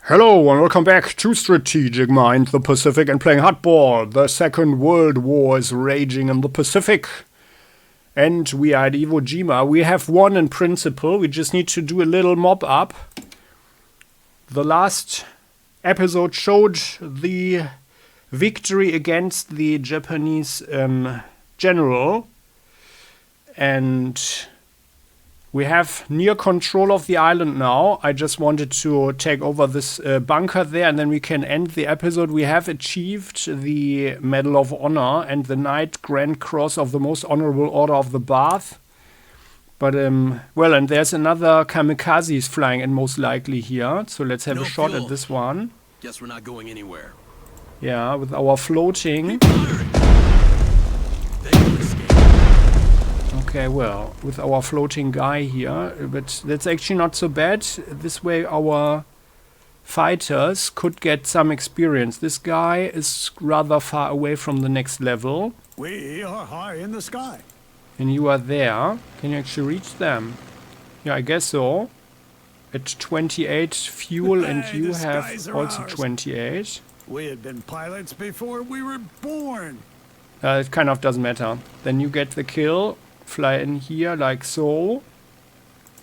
Hello and welcome back to Strategic Mind, the Pacific, and playing hardball. The Second World War is raging in the Pacific. And we are at Iwo Jima. We have won in principle. We just need to do a little mob up. The last episode showed the victory against the Japanese general. And we have near control of the island now. I just wanted to take over this bunker there, and then we can end the episode. We have achieved the Medal of Honor and the Knight Grand Cross of the Most Honorable Order of the Bath. But, well, and there's another kamikazes flying in most likely here. So let's have a shot at this one. Guess we're not going anywhere. Yeah, with our floating. Okay, well, with our floating guy here, but that's actually not so bad. This way our fighters could get some experience. This guy is rather far away from the next level. We are high in the sky. And you are there. Can you actually reach them? Yeah, I guess so. At 28 fuel, and you have also 28. We had been pilots before we were born. It kind of doesn't matter. Then you get the kill. Fly in here like so.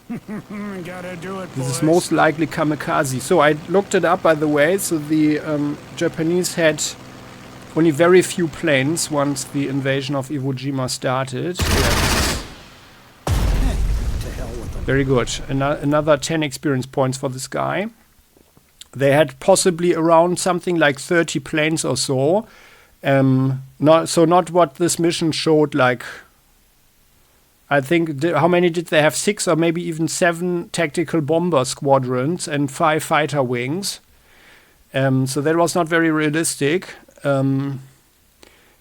Gotta do it, This is most likely kamikaze. So I looked it up, by the way. So the Japanese had only very few planes once the invasion of Iwo Jima started. Yes. Very good. Another 10 experience points for this guy. They had possibly around something like 30 planes or so. Not what this mission showed, like, I think, how many did they have? 6 or maybe even 7 tactical bomber squadrons and 5 fighter wings. So that was not very realistic. And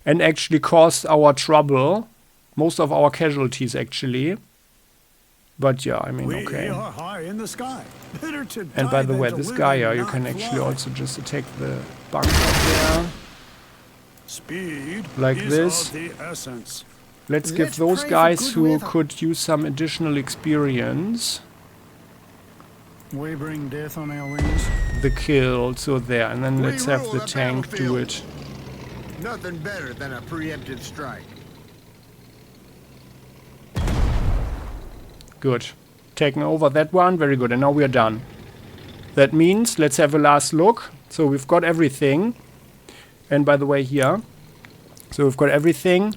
actually caused our trouble. Most of our casualties, actually. But yeah, I mean, okay. We are high in the sky. And by the way, this guy here, you can actually also just attack the bunker there. Speed like is this. of the essence. Let's give those guys who could use some additional experience We bring death on our wings. the kill, so there, and then let's have the tank do it. Nothing better than a preemptive strike. Good. Taking over that one, very good, and now we are done. That means, let's have a last look. So we've got everything. And by the way, here. So we've got everything.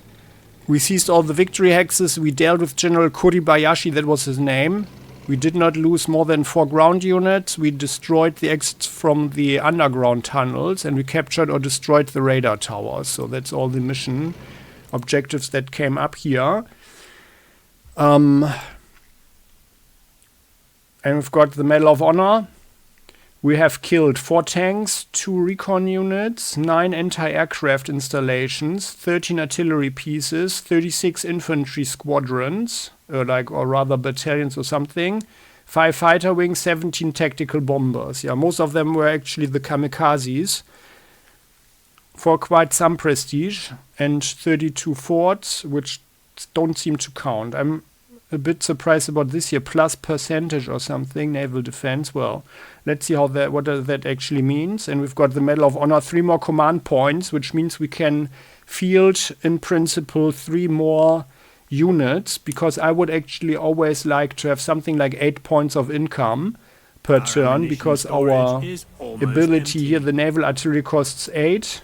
We seized all the victory hexes. We dealt with General Kuribayashi, that was his name. We did not lose more than 4 ground units. We destroyed the exits from the underground tunnels. And we captured or destroyed the radar towers. So that's all the mission objectives that came up here. And we've got the Medal of Honor. We have killed 4 tanks, 2 recon units, 9 anti-aircraft installations, 13 artillery pieces, 36 infantry squadrons, or rather battalions or something, 5 fighter wings, 17 tactical bombers. Yeah, most of them were actually the kamikazes, for quite some prestige, and 32 forts, which don't seem to count. I'm a bit surprised about this here, plus percentage or something, naval defense. Well, let's see how what that actually means. And we've got the Medal of Honor, 3 more command points, which means we can field, in principle, 3 more units, because I would actually always like to have something like 8 points of income per turn, because our ability here, the naval artillery, costs 8.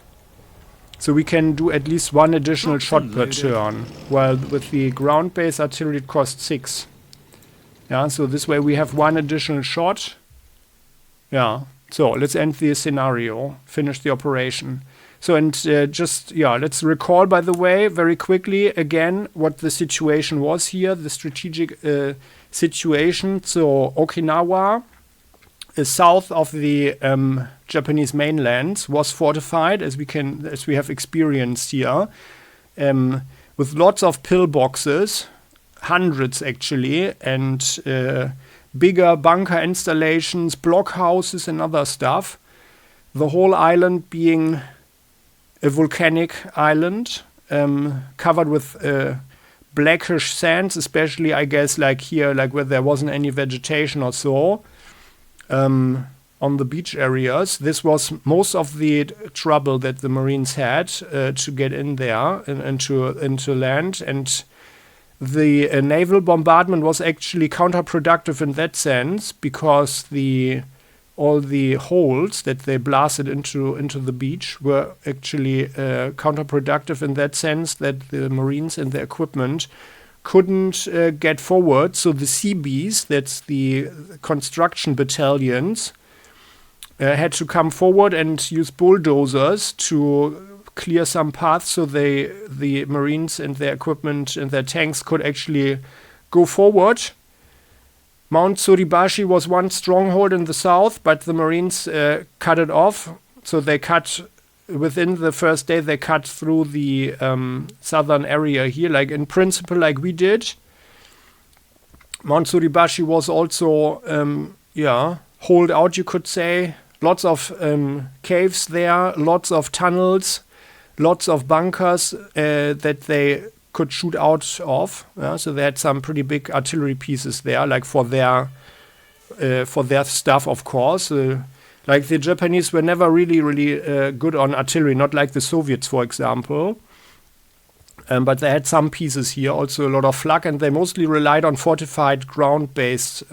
So we can do at least 1 additional shot per turn, while with the ground-based artillery it costs 6. Yeah, so this way we have 1 additional shot. Yeah, so let's end the scenario, finish the operation. So, and let's recall, by the way, very quickly again what the situation was here, the strategic situation. So Okinawa is south of the Japanese mainland, was fortified, as we have experienced here, with lots of pillboxes, hundreds actually, and bigger bunker installations, blockhouses, and other stuff. The whole island being a volcanic island, covered with blackish sands, especially, I guess, like here, like where there wasn't any vegetation or so. on the beach areas. This was most of the trouble that the Marines had to get in there and into land. And the naval bombardment was actually counterproductive in that sense, because all the holes that they blasted into the beach were actually counterproductive in that sense, that the Marines and their equipment couldn't get forward. So the CBs, that's the construction battalions, had to come forward and use bulldozers to clear some paths, so the Marines and their equipment and their tanks could actually go forward. Mount Suribashi was one stronghold in the south, but the Marines cut it off. So they cut, within the first day, they cut through the southern area here, like in principle, like we did. Mount Suribashi was also, holed out, you could say. Lots of caves there, lots of tunnels, lots of bunkers that they could shoot out of. So they had some pretty big artillery pieces there, like for their stuff, of course. Like the Japanese were never really good on artillery, not like the Soviets, for example. But they had some pieces here, also a lot of flak, and they mostly relied on fortified ground-based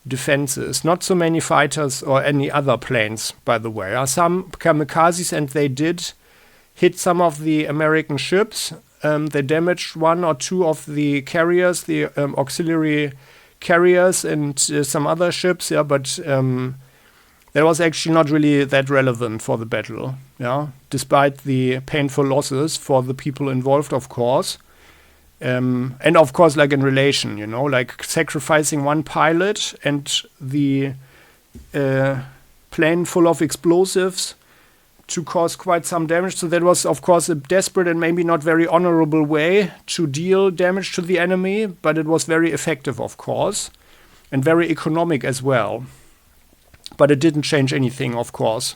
defenses. Not so many fighters or any other planes, by the way. Some kamikazes, and they did hit some of the American ships. They damaged one or two of the carriers, the auxiliary carriers, and some other ships. But that was actually not really that relevant for the battle. Despite the painful losses for the people involved, of course. And of course, like in relation, like sacrificing one pilot and the plane full of explosives to cause quite some damage. So that was, of course, a desperate and maybe not very honorable way to deal damage to the enemy, but it was very effective, of course, and very economic as well. But it didn't change anything, of course,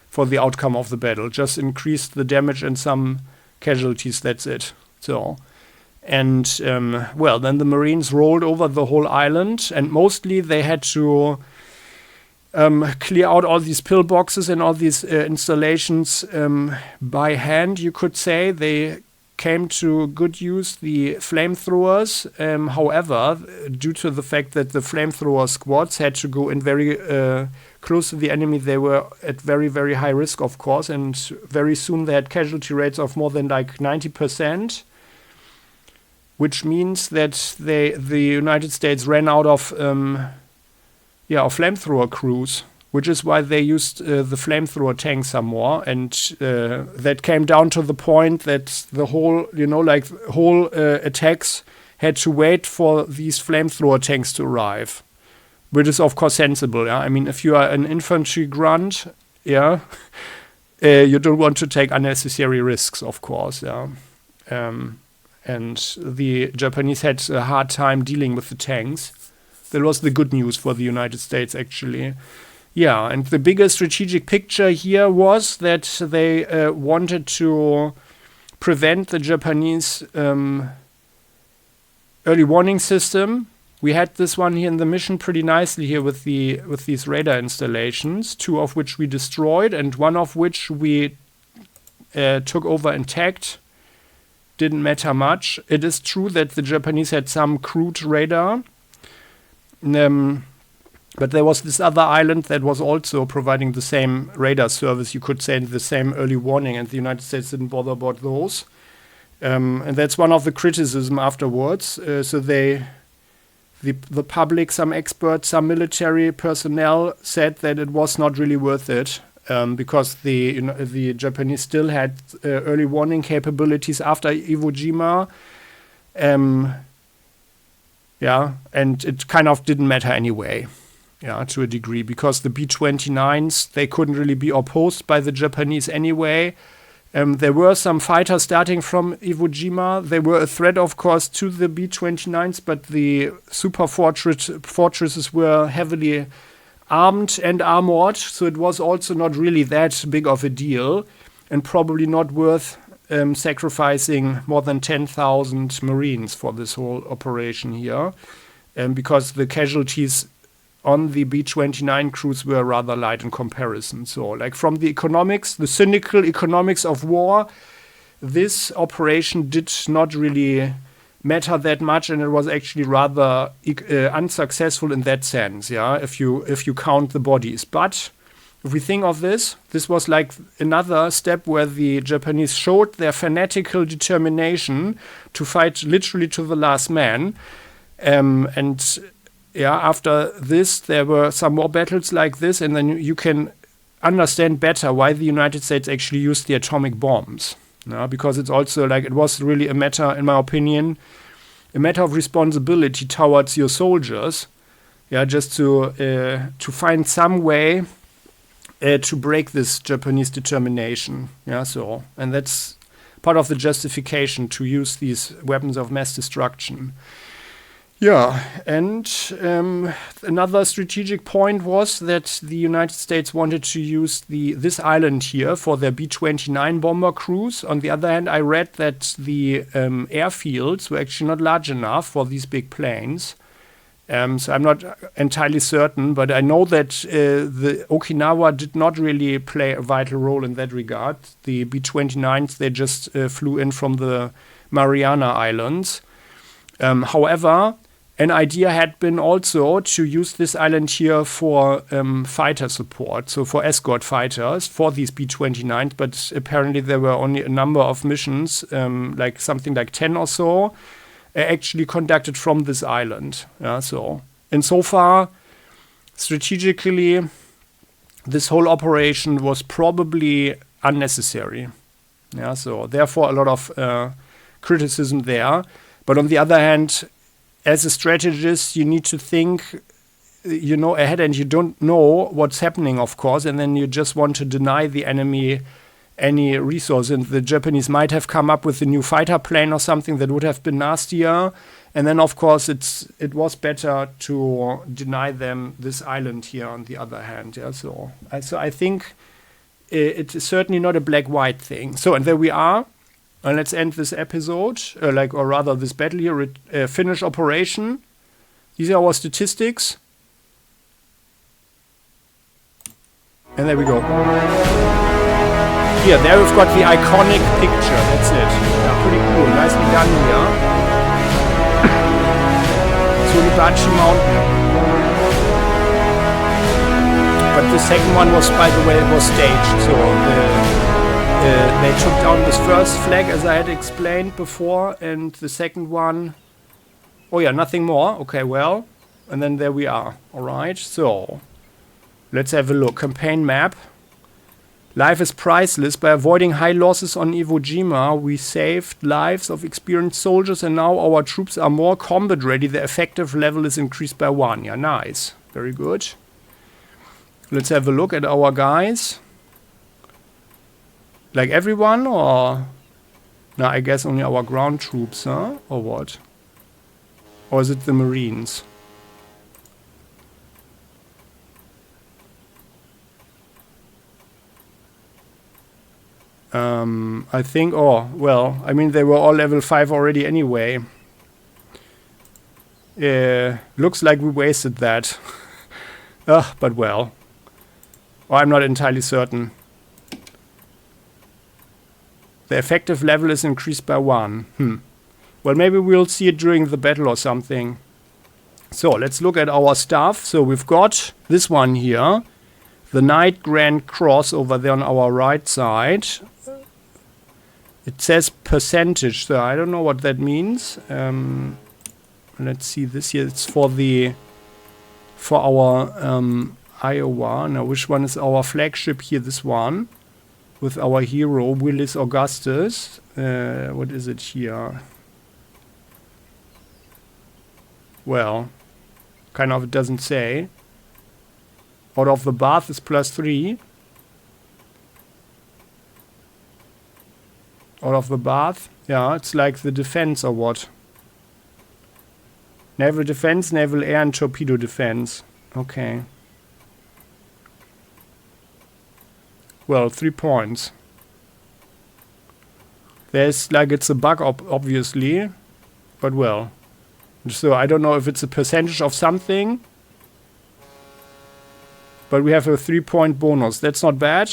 for the outcome of the battle. Just increased the damage and some casualties, that's it. So, and, then the Marines rolled over the whole island, and mostly they had to clear out all these pillboxes and all these installations by hand, you could say. They came to good use, the flamethrowers. However, due to the fact that the flamethrower squads had to go in very close to the enemy, they were at very, very high risk, of course, and very soon they had casualty rates of more than like 90%, which means that the United States ran out of flamethrower crews, which is why they used the flamethrower tanks some more, and that came down to the point that the whole, whole attacks had to wait for these flamethrower tanks to arrive, which is of course sensible. I mean, if you are an infantry grunt, you don't want to take unnecessary risks, of course. And the Japanese had a hard time dealing with the tanks. That was the good news for the United States, actually. And the bigger strategic picture here was that they wanted to prevent the Japanese early warning system. We had this one here in the mission pretty nicely here with these radar installations, 2 of which we destroyed and 1 of which we took over intact. Didn't matter much. It is true that the Japanese had some crude radar. But there was this other island that was also providing the same radar service, you could say, and the same early warning, and the United States didn't bother about those. And that's one of the criticism afterwards. So the public, some experts, some military personnel said that it was not really worth it, because the Japanese still had early warning capabilities after Iwo Jima. And it kind of didn't matter anyway, to a degree, because the B-29s, they couldn't really be opposed by the Japanese anyway. There were some fighters starting from Iwo Jima. They were a threat, of course, to the B-29s, but the super fortresses were heavily armed and armored, so it was also not really that big of a deal, and probably not worth sacrificing more than 10,000 Marines for this whole operation here, because the casualties on the B-29 crews were rather light in comparison. So, like from the economics, the cynical economics of war, this operation did not really matter that much, and it was actually rather unsuccessful in that sense. Yeah, if you count the bodies, but if we think of this was like another step where the Japanese showed their fanatical determination to fight literally to the last man, and yeah, after this, there were some more battles like this, and then you can understand better why the United States actually used the atomic bombs. Because it's also like, it was really a matter, in my opinion, a matter of responsibility towards your soldiers. Yeah, just to find some way to break this Japanese determination. Yeah, so, and that's part of the justification to use these weapons of mass destruction. Yeah, and another strategic point was that the United States wanted to use this island here for their B-29 bomber crews. On the other hand, I read that the airfields were actually not large enough for these big planes. So I'm not entirely certain, but I know that the Okinawa did not really play a vital role in that regard. The B-29s, they just flew in from the Mariana Islands. However, an idea had been also to use this island here for fighter support, so for escort fighters for these B-29s, but apparently there were only a number of missions, like something like 10 or so, actually conducted from this island. Yeah, so, and so far, strategically, this whole operation was probably unnecessary. Yeah, so therefore a lot of criticism there. But on the other hand, as a strategist, you need to think, ahead, and you don't know what's happening, of course, and then you just want to deny the enemy any resource. And the Japanese might have come up with a new fighter plane or something that would have been nastier. And then, of course, it was better to deny them this island here on the other hand. Yeah, so I think it is certainly not a black-white thing. So, and there we are. And let's end this episode, or rather this battle here, finish operation. These are our statistics. And there we go. Here, there we've got the iconic picture. That's it. Yeah, pretty cool. Nicely done here. Sulibachi Mountain. But the second one was, by the way, it was staged. So they took down this first flag, as I had explained before, and the second one, oh yeah, nothing more. Okay, well, and then there we are. All right, so let's have a look. Campaign map. Life is priceless. By avoiding high losses on Iwo Jima, we saved lives of experienced soldiers, and now our troops are more combat ready. The effective level is increased by 1. Yeah, nice. Very good. Let's have a look at our guys. Like everyone, or? No, I guess only our ground troops, huh? Or what? Or is it the Marines? I think, oh, well, I mean, they were all level 5 already anyway. Looks like we wasted that. But well. Oh, I'm not entirely certain. The effective level is increased by 1. Well, maybe we'll see it during the battle or something. So, let's look at our stuff. So, we've got this one here. The Knight Grand Cross over there on our right side. It says percentage, so I don't know what that means. Let's see this here. It's for our Iowa. Now, which one is our flagship here? This one. With our hero, Willis Augustus. What is it here? Well, kind of it doesn't say. Out of the bath is +3. Out of the bath? Yeah, it's like the defense or what? Naval defense, naval air and torpedo defense. Okay. Well, 3 points. There's like it's a bug obviously. But well. So I don't know if it's a percentage of something. But we have a 3-point bonus. That's not bad.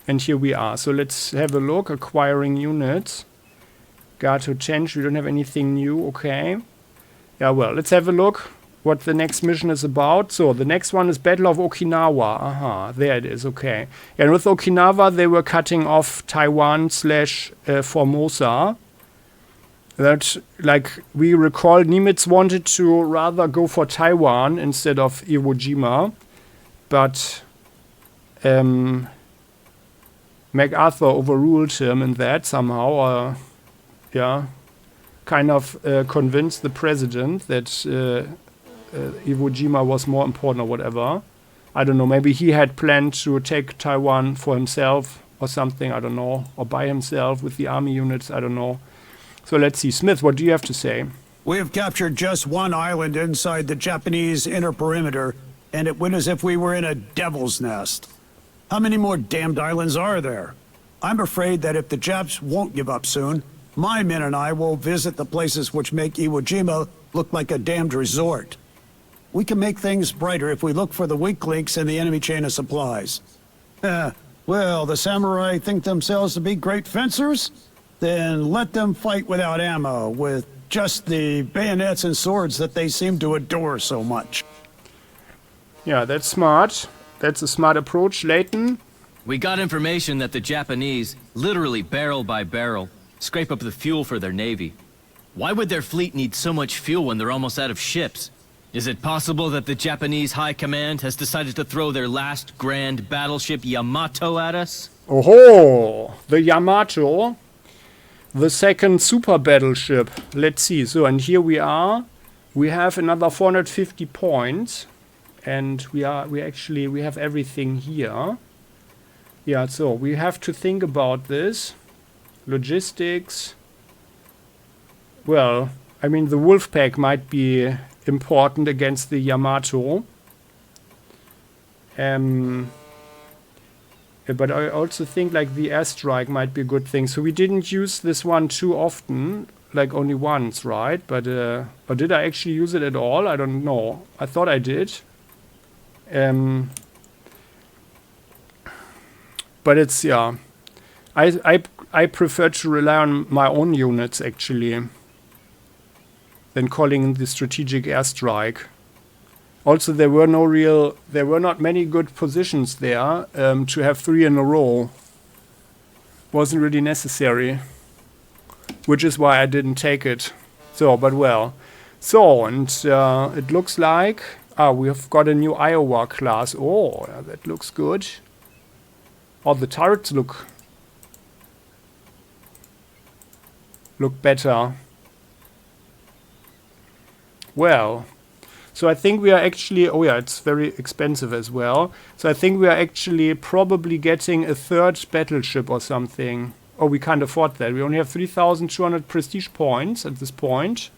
And here we are. So let's have a look. Acquiring units. Guard to change. We don't have anything new. Okay. Yeah, well, let's have a look what the next mission is about. So the next one is Battle of Okinawa. Aha, there it is. Okay. And with Okinawa, they were cutting off Taiwan / Formosa. That, like we recall, Nimitz wanted to rather go for Taiwan instead of Iwo Jima. But MacArthur overruled him in that somehow. Yeah. Kind of convinced the president that Iwo Jima was more important or whatever. I don't know, maybe he had planned to take Taiwan for himself or something, I don't know. Or by himself with the army units, I don't know. So let's see. Smith, what do you have to say? We have captured just one island inside the Japanese inner perimeter, and it went as if we were in a devil's nest. How many more damned islands are there? I'm afraid that if the Japs won't give up soon, my men and I will visit the places which make Iwo Jima look like a damned resort. We can make things brighter if we look for the weak links in the enemy chain of supplies. Well, the samurai think themselves to be great fencers? Then let them fight without ammo, with just the bayonets and swords that they seem to adore so much. Yeah, that's smart. That's a smart approach. Leighton? We got information that the Japanese, literally barrel by barrel, scrape up the fuel for their navy. Why would their fleet need so much fuel when they're almost out of ships? Is it possible that the Japanese High Command has decided to throw their last grand battleship Yamato at us? Oh, the Yamato. The second super battleship. Let's see. So, and here we are. We have another 450 points. And we have everything here. Yeah, so we have to think about this. Logistics. Well, I mean, the Wolfpack might be important against the Yamato. But I also think like the airstrike might be a good thing. So we didn't use this one too often, like only once, right? But or did I actually use it at all? I don't know. I thought I did. But it's, yeah. I prefer to rely on my own units actually than calling in the strategic airstrike. Also, there were not many good positions there to have 3 in a row. Wasn't really necessary, which is why I didn't take it. So, but well. So, and it looks like we have got a new Iowa class. Oh, yeah, that looks good. Oh, the turrets look better. Well, so I think we are actually, oh yeah, it's very expensive as well. So I think we are actually probably getting a 3rd battleship or something. Oh, we can't afford that. We only have 3,200 prestige points at this point.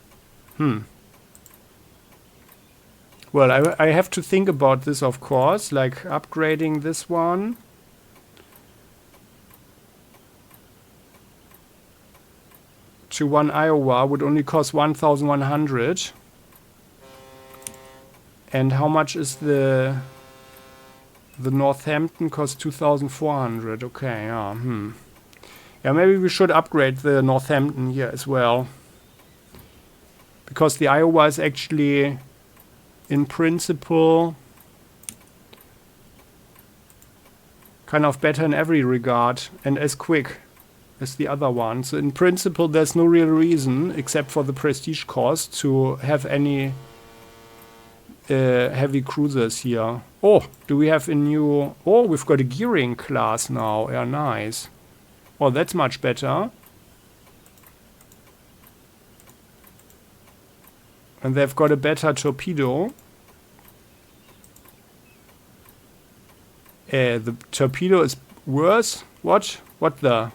Well, I have to think about this, of course, like upgrading this one. To 1 Iowa would only cost 1,100. And how much is the Northampton? Costs 2,400. Okay, yeah. Yeah, maybe we should upgrade the Northampton here as well. Because the Iowa is actually, in principle, kind of better in every regard and as quick as the other one. So in principle, there's no real reason, except for the prestige cost, to have any heavy cruisers here. Oh, do we have a new... Oh, we've got a gearing class now. Yeah, nice. Oh, that's much better. And they've got a better torpedo. The torpedo is worse? What? What the...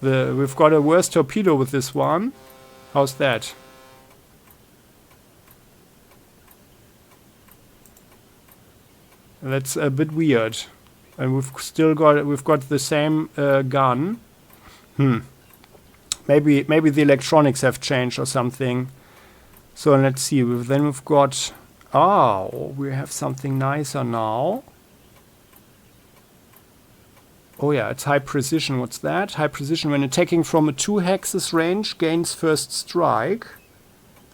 We've got a worse torpedo with this one. How's that? That's a bit weird. And we've got the same gun. Maybe the electronics have changed or something. So let's see. Then we've got... Oh, we have something nicer now. Oh yeah, it's high precision. What's that? High precision when attacking from a 2 hexes range gains first strike.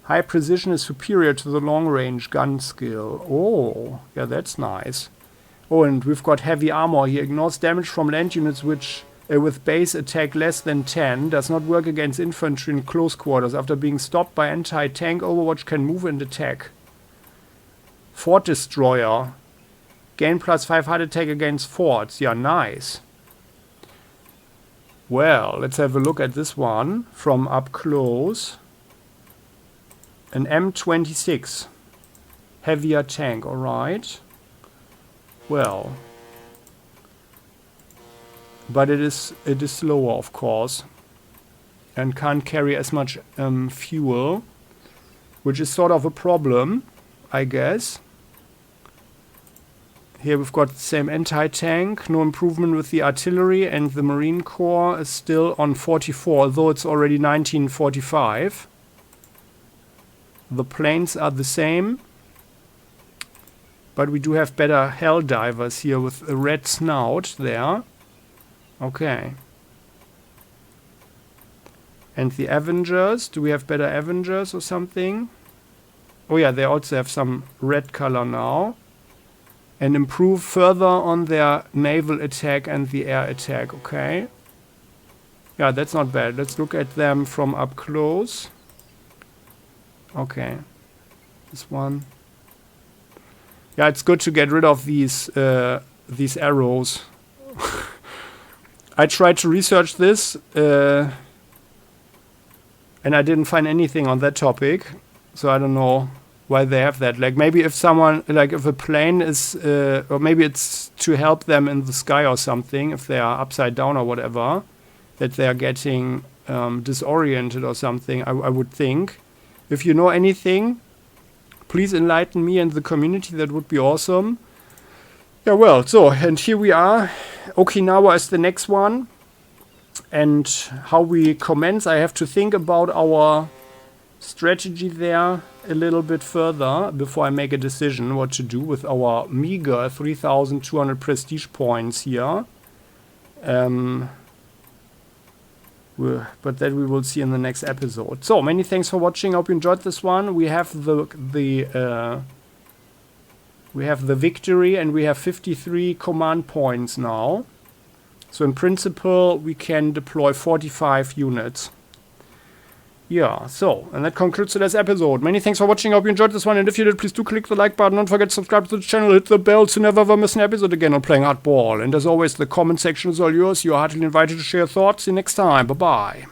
High precision is superior to the long range gun skill. Oh, yeah, that's nice. Oh, and we've got heavy armor here. Ignores damage from land units which with base attack less than 10. Does not work against infantry in close quarters. After being stopped by anti-tank, Overwatch can move and attack. Fort Destroyer. Gain +5 hard attack against forts. Yeah, nice. Well, let's have a look at this one from up close. An M26. Heavier tank, alright. Well. But it is slower, of course. And can't carry as much fuel. Which is sort of a problem, I guess. Here we've got the same anti-tank. No improvement with the artillery. And the Marine Corps is still on 44, although it's already 1945. The planes are the same. But we do have better hell divers here with a red snout there. Okay. And the Avengers. Do we have better Avengers or something? Oh yeah, they also have some red color now. And improve further on their naval attack and the air attack. Okay. Yeah, that's not bad. Let's look at them from up close. Okay. This one. Yeah, it's good to get rid of these arrows. I tried to research this, and I didn't find anything on that topic. So I don't know why they have that. Like maybe if someone, like if a plane is, or maybe it's to help them in the sky or something, if they are upside down or whatever, that they are getting disoriented or something, I would think. If you know anything, please enlighten me and the community. That would be awesome. Yeah, well, so, and here we are. Okinawa is the next one. And how we commence, I have to think about our strategy there a little bit further before I make a decision what to do with our meager 3,200 prestige points here. But that we will see in the next episode. So, many thanks for watching. I hope you enjoyed this one. We have the victory and we have 53 command points now. So in principle, we can deploy 45 units. Yeah, so, and that concludes today's episode. Many thanks for watching. I hope you enjoyed this one. And if you did, please do click the like button. Don't forget to subscribe to the channel. Hit the bell to never ever miss an episode again on Playing Hardball. And as always, the comment section is all yours. You are heartily invited to share your thoughts. See you next time. Bye-bye.